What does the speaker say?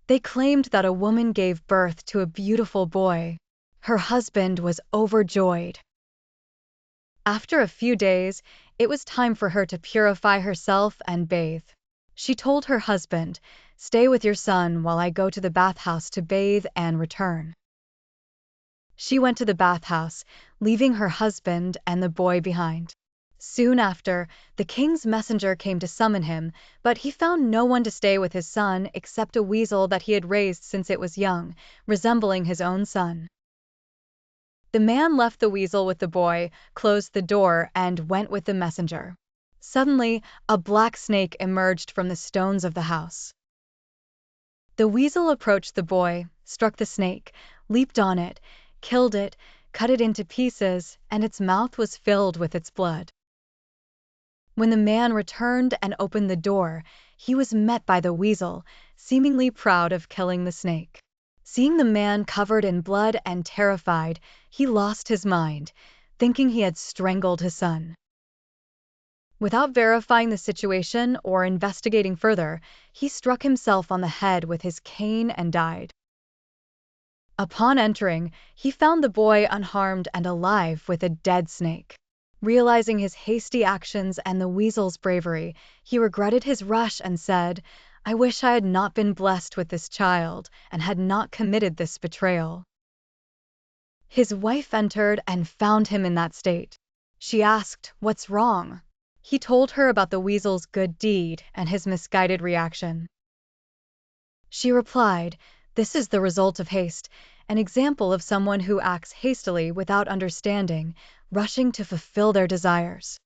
They claimed that a woman gave birth to a beautiful boy. Her husband was overjoyed. After a few days, it was time for her to purify herself and bathe. She told her husband, "Stay with your son while I go to the bathhouse to bathe and return." She went to the bathhouse, leaving her husband and the boy behind. Soon after, the king's messenger came to summon him, but he found no one to stay with his son except a weasel that he had raised since it was young, resembling his own son. The man left the weasel with the boy, closed the door, and went with the messenger. Suddenly, a black snake emerged from the stones of the house. The weasel approached the boy, struck the snake, leaped on it, killed it, cut it into pieces, and its mouth was filled with its blood. When the man returned and opened the door, he was met by the weasel, seemingly proud of killing the snake. Seeing the man covered in blood and terrified, he lost his mind, thinking he had strangled his son. Without verifying the situation or investigating further, he struck himself on the head with his cane and died. Upon entering, he found the boy unharmed and alive with a dead snake. Realizing his hasty actions and the weasel's bravery, he regretted his rush and said, "I wish I had not been blessed with this child and had not committed this betrayal." His wife entered and found him in that state. She asked, "What's wrong?" He told her about the weasel's good deed and his misguided reaction. She replied, "This is the result of haste, an example of someone who acts hastily without understanding, rushing to fulfill their desires."